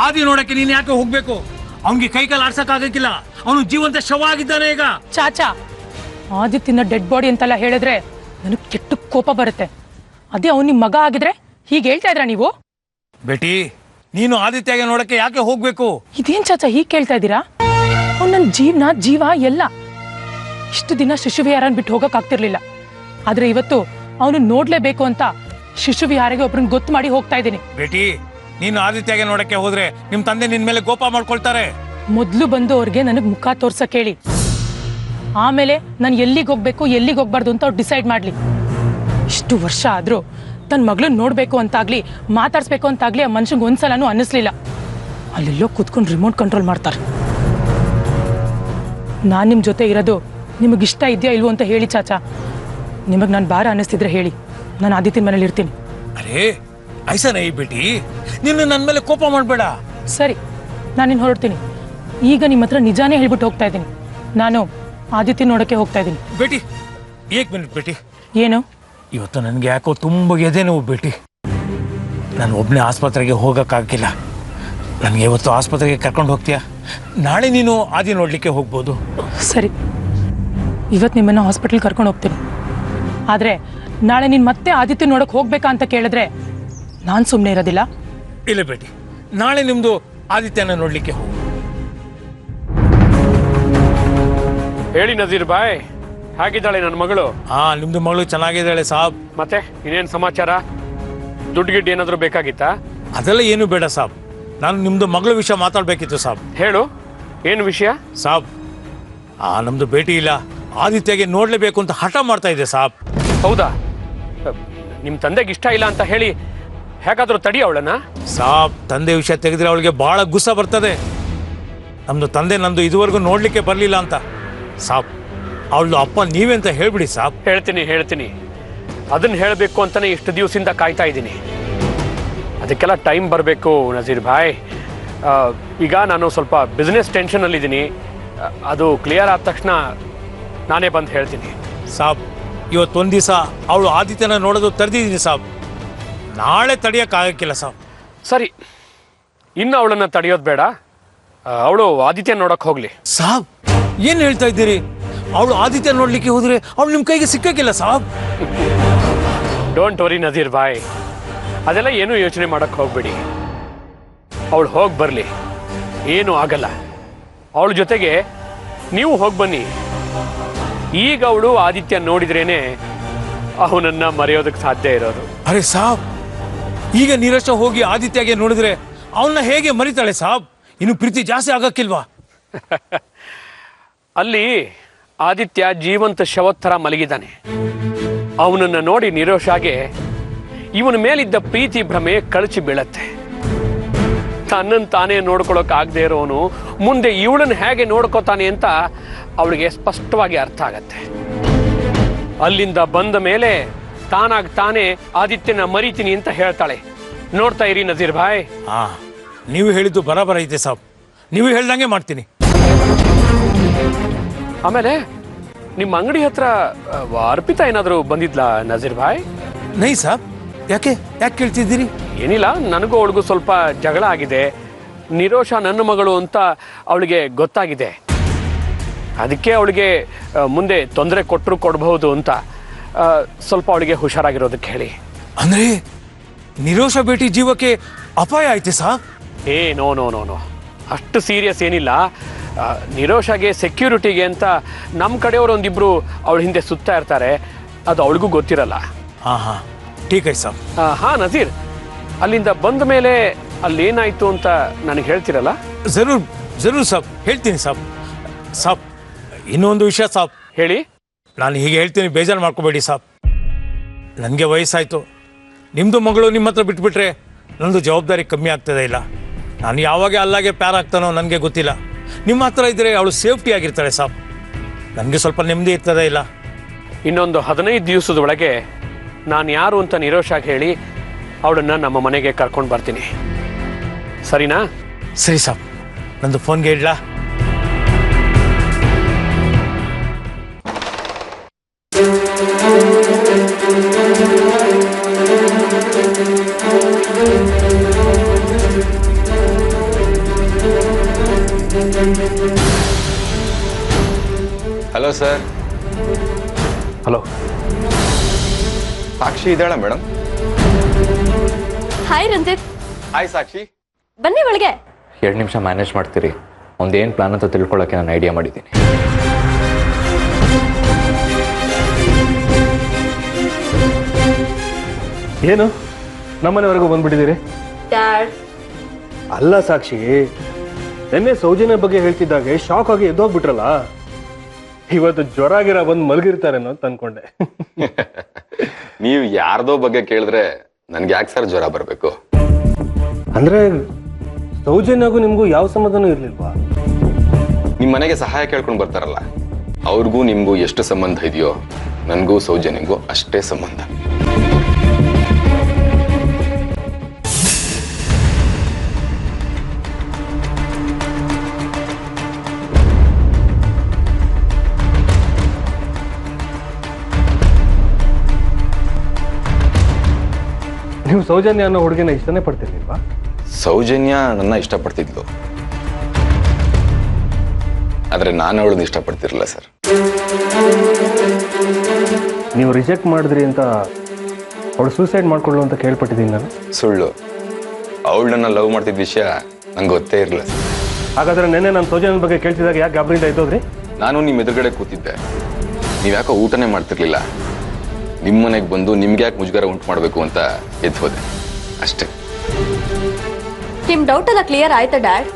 Speaker 4: ಆದಿ ನೋಡಕ್ಕೆ ನೀನು ಯಾಕೆ ಹೋಗ್ಬೇಕು? ಅವನಿಗೆ ಕೈ ಕಾಲು ಆಡ್ಸಕ್ಕಾಗಕ್ಕಿಲ್ಲ, ಅವನು ಜೀವಂತ ಶವ ಆಗಿದ್ದಾನೆ ಈಗ.
Speaker 7: ಚಾಚಾ, ಆದಿತ್ಯನ ಡೆಡ್ ಬಾಡಿ ಅಂತೆಲ್ಲ ಹೇಳಿದ್ರೆ ನನಗೆ ಕೆಟ್ಟ ಕೋಪ ಬರುತ್ತೆ. ಅದೇ ಅವ್ನು ನಿಮ್ಮ ಮಗ ಆಗಿದ್ರೆ ಹೀಗೆ ಹೇಳ್ತಾ ಇದ್ರಾ ನೀವು?
Speaker 4: ಬೇಟಿ, ನೀನು ಆದಿತ್ಯಗೆ ನೋಡಕ್ಕೆ ಯಾಕೆ ಹೋಗ್ಬೇಕು?
Speaker 7: ಇದೇನ್ ಚಾಚಾ ಹೀಗೆ ಕೇಳ್ತಾ ಇದ್ದೀರಾ? ಅವ್ನು ನನ್ನ ಜೀವ ಎಲ್ಲ. ಇಷ್ಟು ದಿನ ಶಿಶು ವಿಹಾರನ್ ಬಿಟ್ಟು ಹೋಗಕ್ ಆಗ್ತಿರ್ಲಿಲ್ಲ, ಆದ್ರೆ ಇವತ್ತು ಅವನು ನೋಡ್ಲೇಬೇಕು ಅಂತ ಶಿಶು ವಿಹಾರಿಗೆ ಒಬ್ರನ್ನ ಗೊತ್ತು ಮಾಡಿ ಹೋಗ್ತಾ ಇದ್ದೀನಿ.
Speaker 4: ಬೇಟಿ, ನೀನು ಆದಿತ್ಯಗೆ ನೋಡಕ್ಕೆ ಹೋದ್ರೆ ನಿಮ್ ತಂದೆ ನಿನ್ ಮೇಲೆ ಕೋಪ ಮಾಡ್ಕೊಳ್ತಾರೆ.
Speaker 7: ಮೊದ್ಲು ಬಂದು ಅವ್ರಿಗೆ ನನಗ್ ಮುಖ ತೋರ್ಸಕ್ ಹೇಳಿ, ಆಮೇಲೆ ನಾನು ಎಲ್ಲಿಗೆ ಹೋಗ್ಬೇಕು ಎಲ್ಲಿಗೆ ಹೋಗ್ಬಾರ್ದು ಅಂತ ಅವ್ರು ಡಿಸೈಡ್ ಮಾಡ್ಲಿ. ಇಷ್ಟು ವರ್ಷ ಆದ್ರೂ ತನ್ನ ಮಗಳನ್ನ ನೋಡ್ಬೇಕು ಅಂತಾಗ್ಲಿ ಮಾತಾಡ್ಸ್ಬೇಕು ಅಂತಾಗ್ಲಿ ಆ ಮನುಷ್ಯಂಗೆ ಒಂದ್ಸಲನೂ ಅನ್ನಿಸ್ಲಿಲ್ಲ. ಅಲ್ಲೆಲ್ಲೋ ಕೂತ್ಕೊಂಡು ರಿಮೋಟ್ ಕಂಟ್ರೋಲ್ ಮಾಡ್ತಾರೆ. ನಾನು ನಿಮ್ಮ ಜೊತೆ ಇರೋದು ನಿಮಗೆ ಇಷ್ಟ ಇದೆಯಾ ಇಲ್ವೋ ಅಂತ ಹೇಳಿ ಚಾಚಾ. ನಿಮಗೆ ನಾನು ಭಾರ ಅನ್ನಿಸ್ತಿದ್ರೆ ಹೇಳಿ, ನಾನು ಆದಿತ್ಯನ ಮನೇಲಿ ಇರ್ತೀನಿ.
Speaker 4: ಅರೇ ಐಸಾ ನೈ ಬೇಟಿ, ನೀನು ನನ್ನ ಮೇಲೆ ಕೋಪ ಮಾಡಬೇಡ.
Speaker 7: ಸರಿ, ನಾನಿನ್ನು ಹೊರಡ್ತೀನಿ. ಈಗ ನಿಮ್ಮ ಹತ್ರ ನಿಜಾನೇ ಹೇಳ್ಬಿಟ್ಟು ಹೋಗ್ತಾ ಇದ್ದೀನಿ. ನಾನು ಆದಿತ್ಯ ನೋಡಕ್ಕೆ ಹೋಗ್ತಾ ಇದ್ದೀನಿ.
Speaker 4: ಬೇಟಿ, ಏಕ್ ಮಿನಿಟ್ ಬೇಟಿ.
Speaker 7: ಏನು?
Speaker 4: ಇವತ್ತು ನನಗೆ ಯಾಕೋ ತುಂಬ ಎದೆ ನೋವು ಬೇಟಿ. ನಾನು ಒಬ್ಬನೇ ಆಸ್ಪತ್ರೆಗೆ ಹೋಗೋಕ್ಕಾಗಿಲ್ಲ. ನನಗೆ ಇವತ್ತು ಆಸ್ಪತ್ರೆಗೆ ಕರ್ಕೊಂಡು ಹೋಗ್ತೀಯಾ? ನಾಳೆ ನೀನು ಆದಿ ನೋಡಲಿಕ್ಕೆ ಹೋಗ್ಬೋದು.
Speaker 7: ಸರಿ, ಇವತ್ತು ನಿಮ್ಮನ್ನು ಹಾಸ್ಪಿಟಲ್ ಕರ್ಕೊಂಡು ಹೋಗ್ತೀನಿ. ಆದರೆ ನಾಳೆ ನೀನು ಮತ್ತೆ ಆದಿತ್ಯ ನೋಡಕ್ಕೆ ಹೋಗ್ಬೇಕಾ ಅಂತ ಕೇಳಿದ್ರೆ ನಾನು ಸುಮ್ಮನೆ ಇರೋದಿಲ್ಲ.
Speaker 4: ಇಲ್ಲ ಬೇಟಿ, ನಾಳೆ ನಿಮ್ಮದು ಆದಿತ್ಯನ ನೋಡಲಿಕ್ಕೆ ಹೋಗು.
Speaker 8: ಹೇಳಿ ನಜೀರ್ ಬಾಯ್, ಹೇಗಿದ್ದಾಳೆ ನನ್ನ ಮಗಳು?
Speaker 4: ನಿಮ್ಮದು ಮಗಳು ಚೆನ್ನಾಗಿದ್ದಾಳೆ ಸಾಬ್.
Speaker 8: ಮತ್ತೆ ಇನ್ನೇನು ಸಮಾಚಾರ? ದುಡ್ಡು ಗಿಡ್ಡು ಏನಾದರೂ ಬೇಕಾಗಿತ್ತಾ?
Speaker 4: ಅದೆಲ್ಲ ಏನು ಬೇಡ ಸಾಬ್, ನಾನು ನಿಮ್ಮದು ಮಗಳ ವಿಷಯ ಮಾತಾಡಬೇಕಿತ್ತು ಸಾಬ್.
Speaker 8: ಹೇಳು, ಏನು ವಿಷಯ?
Speaker 4: ಸಾಬ್, ನಮ್ಮದು ಭೇಟಿ ಇಲ್ಲ, ಆದಿತ್ಯಗೆ ನೋಡಲೇಬೇಕು ಅಂತ ಹಠ ಮಾಡ್ತಾ ಇದೆ ಸಾಬ್.
Speaker 8: ಹೌದಾ? ನಿಮ್ಮ ತಂದೆಗೆ ಇಷ್ಟ ಇಲ್ಲ ಅಂತ ಹೇಳಿ ಹೇಗಾದರೂ ತಡಿ ಅವಳನ್ನ.
Speaker 4: ಸಾಬ್, ತಂದೆ ವಿಷಯ ತೆಗೆದ್ರೆ ಅವಳಿಗೆ ಭಾಳ ಗುಸ್ಸ ಬರ್ತದೆ. ನಮ್ಮದು ತಂದೆ ನಂದು ಇದುವರೆಗೂ ನೋಡಲಿಕ್ಕೆ ಬರಲಿಲ್ಲ ಅಂತ. ಸಾಬ್, ಅವಳು ಅಪ್ಪ ನೀವೇ ಅಂತ ಹೇಳ್ಬಿಡಿ ಸಾಬ್.
Speaker 8: ಹೇಳ್ತೀನಿ. ಅದನ್ನು ಹೇಳಬೇಕು ಅಂತಲೇ ಇಷ್ಟು ದಿವಸದಿಂದ ಕಾಯ್ತಾ ಇದ್ದೀನಿ. ಅದಕ್ಕೆಲ್ಲ ಟೈಮ್ ಬರಬೇಕು ನಜೀರ್ ಭಾಯ್. ಈಗ ನಾನು ಸ್ವಲ್ಪ ಬಿಸ್ನೆಸ್ ಟೆನ್ಷನಲ್ಲಿದ್ದೀನಿ. ಅದು ಕ್ಲಿಯರ್ ಆದ ತಕ್ಷಣ ನಾನೇ ಬಂದು ಹೇಳ್ತೀನಿ.
Speaker 4: ಸಾಬ್, ಇವತ್ತೊಂದು ದಿವಸ ಅವಳು ಆದಿತ್ಯನ ನೋಡೋದು ತಡೆದಿದ್ದೀನಿ ಸಾಬ್. ನಾಳೆ ತಡೆಯೋಕ್ಕಾಗಕ್ಕಿಲ್ಲ ಸಾಬ್.
Speaker 8: ಸರಿ, ಇನ್ನು ಅವಳನ್ನು ತಡೆಯೋದು ಬೇಡ, ಅವಳು ಆದಿತ್ಯ ನೋಡಕ್ಕೆ ಹೋಗಲಿ.
Speaker 4: ಸಾಬ್, ಏನು ಹೇಳ್ತಾ ಇದ್ದೀರಿ? ಅವಳು ಆದಿತ್ಯ ನೋಡಲಿಕ್ಕೆ ಹೋದರೆ ಅವಳು ನಿಮ್ಮ ಕೈಗೆ ಸಿಕ್ಕಕ್ಕಿಲ್ಲ ಸಾಬ್.
Speaker 8: ಡೋಂಟ್ ವರಿ ನಜೀರ್ ಭಾಯ್, ಅದೆಲ್ಲ ಏನೂ ಯೋಚನೆ ಮಾಡಕ್ಕೆ ಹೋಗ್ಬೇಡಿ. ಅವಳು ಹೋಗಿ ಬರಲಿ, ಏನೂ ಆಗಲ್ಲ. ಅವಳ ಜೊತೆಗೆ ನೀವು ಹೋಗಿ ಬನ್ನಿ. ಈಗ ಅವಳು ಆದಿತ್ಯ ನೋಡಿದ್ರೇನೆ ಅವನನ್ನ ಮರೆಯೋದಕ್ಕೆ ಸಾಧ್ಯ ಇರೋದು.
Speaker 4: ಅರೆ ಸಾಬ್, ಈಗ ನೀರಷ್ಟ ಹೋಗಿ ಆದಿತ್ಯಗೆ ನೋಡಿದ್ರೆ ಅವನ್ನ ಹೇಗೆ ಮರಿತಾಳೆ ಸಾಬ್? ಇನ್ನು ಪ್ರೀತಿ ಜಾಸ್ತಿ ಆಗಕ್ಕಿಲ್ವಾ?
Speaker 8: ಅಲ್ಲಿ ಆದಿತ್ಯ ಜೀವಂತ ಶವತ್ತರ ಮಲಗಿದ್ದಾನೆ. ಅವನನ್ನ ನೋಡಿ ನಿರೋಷಾಗೆ ಇವನ ಮೇಲಿದ್ದ ಪ್ರೀತಿ ಭ್ರಮೆ ಕಳಚಿ ಬೀಳತ್ತೆ. ತನ್ನನ್ನು ತಾನೇ ನೋಡ್ಕೊಳಕ್ ಆಗದೆ ಇರೋನು ಮುಂದೆ ಇವಳನ್ನು ಹೇಗೆ ನೋಡ್ಕೋತಾನೆ ಅಂತ ಅವಳಿಗೆ ಸ್ಪಷ್ಟವಾಗಿ ಅರ್ಥ ಆಗತ್ತೆ. ಅಲ್ಲಿಂದ ಬಂದ ಮೇಲೆ ತಾನಾಗಿ ತಾನೇ ಆದಿತ್ಯನ ಮರಿತೀನಿ ಅಂತ ಹೇಳ್ತಾಳೆ. ನೋಡ್ತಾ ಇರಿ ನಜೀರ್ ಭಾಯ್.
Speaker 4: ನೀವು ಹೇಳಿದ್ದು ಬರಾಬರ ಐತೆ ಸಾಬ್, ನೀವು ಹೇಳ್ದಂಗೆ ಮಾಡ್ತೀನಿ.
Speaker 8: ಆಮೇಲೆ ನಿಮ್ಮ ಅಂಗಡಿ ಹತ್ರ ಅರ್ಪಿತಾ ಏನಾದರೂ ಬಂದಿದ್ಲಾ ನಜೀರ್ ಭಾಯ್?
Speaker 4: ನೈ ಸಾಬ್. ಯಾಕೆ ಕೇಳ್ತಿದ್ದೀರಿ?
Speaker 8: ಏನಿಲ್ಲ, ನನಗೂ ಅವಳಿಗೂ ಸ್ವಲ್ಪ ಜಗಳ ಆಗಿದೆ. ನಿರೋಷ ನನ್ನ ಮಗಳು ಅಂತ ಅವಳಿಗೆ ಗೊತ್ತಾಗಿದೆ. ಅದಕ್ಕೆ ಅವಳಿಗೆ ಮುಂದೆ ತೊಂದರೆ ಕೊಡಬಹುದು ಅಂತ ಸ್ವಲ್ಪ ಅವಳಿಗೆ ಹುಷಾರಾಗಿರೋದಕ್ಕೆ ಹೇಳಿ.
Speaker 4: ಅಂದ್ರೆ ನಿರೋಷ ಭೇಟಿ ಜೀವಕ್ಕೆ ಅಪಾಯ ಐತೆ ಸಾಬ್?
Speaker 8: ನೋ ಅಷ್ಟು ಸೀರಿಯಸ್ ಏನಿಲ್ಲ. ನಿರೋಷಾಗೆ ಸೆಕ್ಯೂರಿಟಿಗೆ ಅಂತ ನಮ್ಮ ಕಡೆಯವರು ಒಂದಿಬ್ರು ಅವಳ ಹಿಂದೆ ಸುತ್ತಾ ಇರ್ತಾರೆ, ಅದು ಅವಳಿಗೂ ಗೊತ್ತಿರಲ್ಲ.
Speaker 4: हाँ हाँ ठीक है साहब.
Speaker 8: ಹಾಂ ನಜೀರ್, ಅಲ್ಲಿಂದ ಬಂದ ಮೇಲೆ ಅಲ್ಲೇನಾಯಿತು ಅಂತ ನನಗೆ ಹೇಳ್ತಿರಲ್ಲ?
Speaker 4: जरूर जरूर साहब ಹೇಳ್ತೀನಿ ಸಾಬ್. ಸಾಬ್ ಇನ್ನೊಂದು ವಿಷಯ ಸಾಬ್
Speaker 8: ಹೇಳಿ.
Speaker 4: ನಾನು ಹೀಗೆ ಹೇಳ್ತೀನಿ, ಬೇಜಾರು ಮಾಡ್ಕೋಬೇಡಿ ಸಾಬ್. ನನಗೆ ವಯಸ್ಸಾಯಿತು, ನಿಮ್ಮದು ಮಗಳು ನಿಮ್ಮ ಹತ್ರ ಬಿಟ್ಬಿಟ್ರೆ ನನ್ನದು ಜವಾಬ್ದಾರಿ ಕಮ್ಮಿ ಆಗ್ತದೆ ಇಲ್ಲ. ನಾನು ಯಾವಾಗ ಅಲ್ಲಾಗೆ ಪ್ಯಾರ್ ಆಗ್ತಾನೋ ನನಗೆ ಗೊತ್ತಿಲ್ಲ. ನಿಮ್ಮ ಹತ್ರ ಇದ್ದರೆ ಅವಳು ಸೇಫ್ಟಿ ಆಗಿರ್ತಾಳೆ ಸಾಬ್, ನನಗೆ ಸ್ವಲ್ಪ ನೆಮ್ಮದಿ ಇರ್ತದೆ ಇಲ್ಲ.
Speaker 8: ಇನ್ನೊಂದು 15 ದಿವಸದ ಒಳಗೆ ನಾನು ಯಾರು ಅಂತ ನಿರೋಷಾಗಿ ಹೇಳಿ ಅವಳನ್ನು ನಮ್ಮ ಮನೆಗೆ ಕರ್ಕೊಂಡು ಬರ್ತೀನಿ, ಸರಿನಾ?
Speaker 4: ಸರಿ ಸಾಬ್, ನಂದು ಫೋನ್ಗೆ ಇಡ್ಲಾ?
Speaker 3: Hello sir.
Speaker 5: ಹಲೋ,
Speaker 3: ಸಾಕ್ಷಿ ಇದ್ದಾಳ ಮೇಡಮ್?
Speaker 2: ಹಾಯ್ ರಂಜಿತ್,
Speaker 3: ಹಾಯ್ ಸಾಕ್ಷಿ.
Speaker 2: ಬನ್ನಿ ಒಳಗೆ.
Speaker 5: 2 ನಿಮಿಷ ಮ್ಯಾನೇಜ್ ಮಾಡ್ತೀರಿ? ಒಂದೇನು ಪ್ಲಾನ್ ಅಂತ ತಿಳ್ಕೊಳ್ಳೋಕ್ಕೆ ನಾನು ಐಡಿಯಾ ಮಾಡಿದ್ದೀನಿ.
Speaker 9: ಏನು ನಮ್ಮನೆವರೆಗೂ ಬಂದ್ಬಿಟ್ಟಿದ್ದೀರಿ?
Speaker 2: ಡ್ಯಾಡ್,
Speaker 9: ಅಲ್ಲ ಸಾಕ್ಷಿ, ನಿನ್ನೆ ಸೌಜನ್ಯ ಬಗ್ಗೆ ಹೇಳ್ತಿದ್ದಾಗೆ ಶಾಕ್ ಆಗಿ ಎದ್ದೋಗ್ಬಿಟ್ರಲ್ಲ, ಇವತ್ತು ಜ್ವರ ಗಿರ ಬಂದು ಮಲಗಿರ್ತಾರೇನೋ ಅಂತ ಅನ್ಕೊಂಡೆ.
Speaker 3: ನೀವು ಯಾರ್ದೋ ಬಗ್ಗೆ ಕೇಳಿದ್ರೆ ನನ್ಗೆ ಯಾಕೆ ಸರ್ ಜ್ವರ ಬರಬೇಕು?
Speaker 9: ಅಂದ್ರೆ ಸೌಜನ್ಯಗೂ ನಿಮ್ಗೂ ಯಾವ ಸಂಬಂಧನೂ ಇರ್ಲಿಲ್ವಾ?
Speaker 3: ನಿಮ್ ಮನೆಗೆ ಸಹಾಯ ಕೇಳ್ಕೊಂಡು ಬರ್ತಾರಲ್ಲ, ಅವ್ರಿಗೂ ನಿಮ್ಗೂ ಎಷ್ಟು ಸಂಬಂಧ ಇದೆಯೋ ನನಗೂ ಸೌಜನ್ಯಗೂ ಅಷ್ಟೇ ಸಂಬಂಧ.
Speaker 9: ನೀವು ಸೌಜನ್ಯ ಅನ್ನೋ ಹುಡುಗಿನ ಇಷ್ಟನೇ ಪಡ್ತಿರ್ಲಿಲ್ವಾ?
Speaker 3: ಸೌಜನ್ಯ ನನ್ನ ಇಷ್ಟಪಡ್ತಿದ್ಲು, ಆದ್ರೆ ನಾನು ಅವಳನ್ನ ಇಷ್ಟಪಡ್ತಿರ್ಲಿಲ್ಲ ಸರ್.
Speaker 9: ನೀವು ರಿಜೆಕ್ಟ್ ಮಾಡಿದ್ರಿ ಅಂತ ಅವಳು ಸೂಸೈಡ್ ಮಾಡ್ಕೊಳ್ಳು ಅಂತ ಕೇಳ್ಪಟ್ಟಿದ್ದೀನಿ ನಾನು.
Speaker 3: ಸುಳ್ಳು. ಅವಳು ನನ್ನ ಲವ್ ಮಾಡ್ತಿದ್ದ ವಿಷಯ ನಂಗೆ ಗೊತ್ತೇ ಇರಲಿಲ್ಲ ಸರ್.
Speaker 9: ಹಾಗಾದ್ರೆ ನೆನ್ನೆ ನಾನು ಸೌಜನ್ಯನ ಬಗ್ಗೆ ಕೇಳ್ತಿದ್ದಾಗ ಯಾಕೆ ಗಾಬರಿಯಿಂದ ಇದ್ದೋದ್ರಿ?
Speaker 3: ನಾನು ನಿಮ್ಮ ಎದುರುಗಡೆ ಕೂತಿದ್ದೆ, ನೀವ್ಯಾಕೋ ಊಟನೇ ಮಾಡ್ತಿರ್ಲಿಲ್ಲ. ನಿಮ್ಮ ಮನೆಗೆ ಬಂದು ನಿಮ್ಗೆ ಯಾಕೆ ಮುಜುಗರ ಉಂಟು ಮಾಡಬೇಕು ಅಂತ ಎದ್ದು ಹೋದೆ ಅಷ್ಟೇ.
Speaker 2: ನಿಮ್ ಡೌಟ್ ಎಲ್ಲ ಕ್ಲಿಯರ್ ಆಯ್ತಾ ಡ್ಯಾಡ್?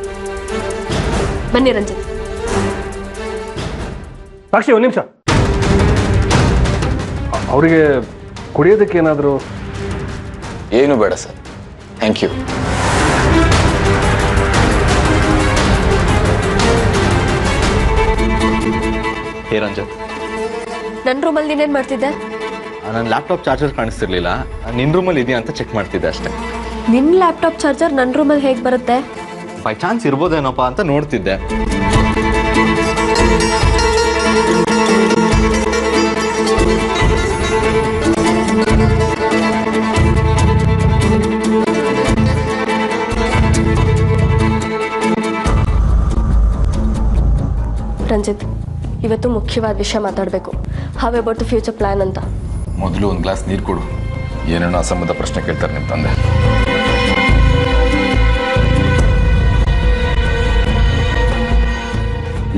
Speaker 2: ಬನ್ನಿ ರಂಜಿತ್.
Speaker 9: ಸಾಕ್ಷಿ, 1 ನಿಮಿಷ. ಅವರಿಗೆ ಕುಡಿಯೋದಕ್ಕೆ ಏನಾದರೂ?
Speaker 3: ಏನು ಬೇಡ ಸರ್, ಥ್ಯಾಂಕ್ ಯು.
Speaker 5: ಹೇ ರಂಜಿತ್,
Speaker 2: ನನ್ನ ರೂಮಲ್ಲಿ ನೀನೇನ್ ಮಾಡ್ತಿದ್ದೆ?
Speaker 5: ನನ್ನ ಲ್ಯಾಪ್ಟಾಪ್ ಚಾರ್ಜರ್ ಕಾಣಿಸ್ತಿರ್ಲಿಲ್ಲ, ನಿನ್ನ ರೂಮಲ್ಲಿ ಇದೆಯಾ ಅಂತ ಚೆಕ್ ಮಾಡ್ತಿದ್ದೆ ಅಷ್ಟೇ.
Speaker 2: ನಿನ್ ಲ್ಯಾಪ್ಟಾಪ್ ಚಾರ್ಜರ್ ನನ್ನ ರೂಮಲ್ಲಿ ಹೇಗೆ ಬರುತ್ತೆ?
Speaker 5: ಬೈ ಚಾನ್ಸ್ ಇರ್ಬೋದೇನಪ್ಪ ಅಂತ ನೋಡ್ತಿದ್ದೆ.
Speaker 2: ರಂಜಿತ್, ಇವತ್ತು ಮುಖ್ಯವಾದ ವಿಷಯ ಮಾತಾಡಬೇಕು. How about the future plan ಅಂತ.
Speaker 3: ಮೊದಲು ಒಂದು ಗ್ಲಾಸ್ ನೀರು ಕೊಡು. ಏನೇನೋ ಅಸಂಬದ್ಧ ಪ್ರಶ್ನೆ ಕೇಳ್ತಾರೆ ನಿಮ್ಮ ತಂದೆ.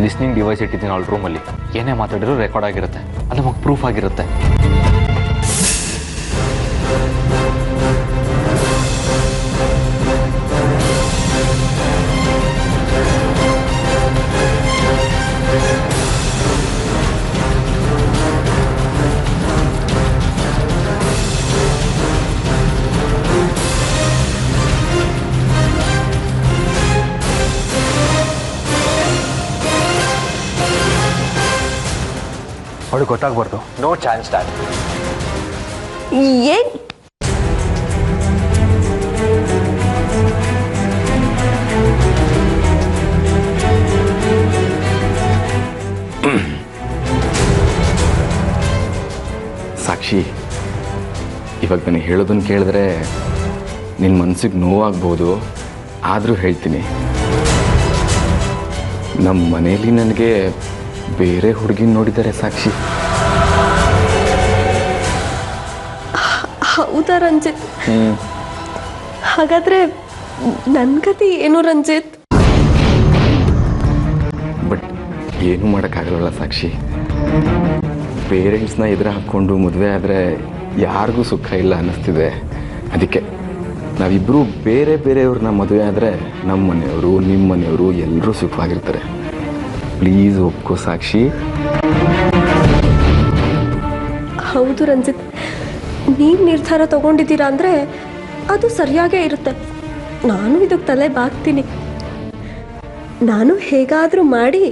Speaker 5: ಲಿಸ್ನಿಂಗ್ ಡಿವೈಸ್ ಇಟ್ಟಿದ್ದೀನಿ ಅವಳ ರೂಮಲ್ಲಿ. ಏನೇ ಮಾತಾಡಿದ್ರು ರೆಕಾರ್ಡ್ ಆಗಿರುತ್ತೆ, ಅದು ನಮಗೆ ಪ್ರೂಫ್ ಆಗಿರುತ್ತೆ.
Speaker 9: ಅವಳಿಗೆ ಗೊತ್ತಾಗ್ಬಾರ್ದು.
Speaker 5: No chance dad.
Speaker 2: ಏನ್
Speaker 3: ಸಾಕ್ಷಿ, ಇವಾಗ ನನಗೆ ಹೇಳೋದನ್ನು ಕೇಳಿದ್ರೆ ನಿನ್ನ ಮನಸ್ಸಿಗೆ ನೋವಾಗ್ಬೋದು, ಆದರೂ ಹೇಳ್ತೀನಿ. ನಮ್ಮ ಮನೇಲಿ ನನಗೆ ಬೇರೆ ಹುಡುಗಿನ ನೋಡಿದ್ದಾರೆ ಸಾಕ್ಷಿ.
Speaker 2: ಹೌದಾ ರಂಜಿತ್? ಹಾಗಾದ್ರೆ ನನ್ನ ಕತೆ ಏನು ರಂಜಿತ್?
Speaker 3: ಏನೂ ಮಾಡೋಕ್ಕಾಗಲ್ಲ ಸಾಕ್ಷಿ. ಪೇರೆಂಟ್ಸ್ನ ಎದುರು ಹಾಕ್ಕೊಂಡು ಮದುವೆ ಆದರೆ ಯಾರಿಗೂ ಸುಖ ಇಲ್ಲ ಅನ್ನಿಸ್ತಿದೆ. ಅದಕ್ಕೆ ನಾವಿಬ್ಬರೂ ಬೇರೆ ಬೇರೆಯವ್ರನ್ನ ಮದುವೆ ಆದರೆ ನಮ್ಮ ಮನೆಯವರು ನಿಮ್ಮ ಮನೆಯವರು ಎಲ್ಲರೂ ಸುಖವಾಗಿರ್ತಾರೆ. ಪ್ಲೀಸ್ ಒಪ್ಕೋ ಸಾಕ್ಷಿ.
Speaker 2: ಹೌದು ರಂಜಿತ್, ನೀವು ನಿರ್ಧಾರ ತಗೊಂಡಿದ್ದೀರಾ ಅಂದರೆ ಅದು ಸರಿಯಾಗೇ ಇರುತ್ತೆ. ನಾನು ಇದಕ್ಕೆ ತಲೆ ಬಾಗ್ತೀನಿ. ನಾನು ಹೇಗಾದರೂ ಮಾಡಿ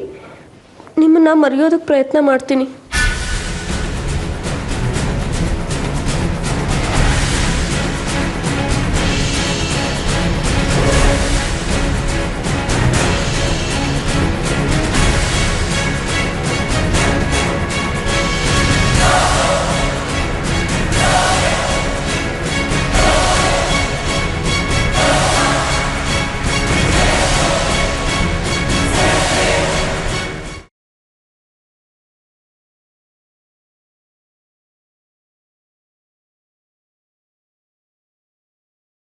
Speaker 2: ನಿಮ್ಮನ್ನು ಮರೆಯೋದಕ್ಕೆ ಪ್ರಯತ್ನ ಮಾಡ್ತೀನಿ.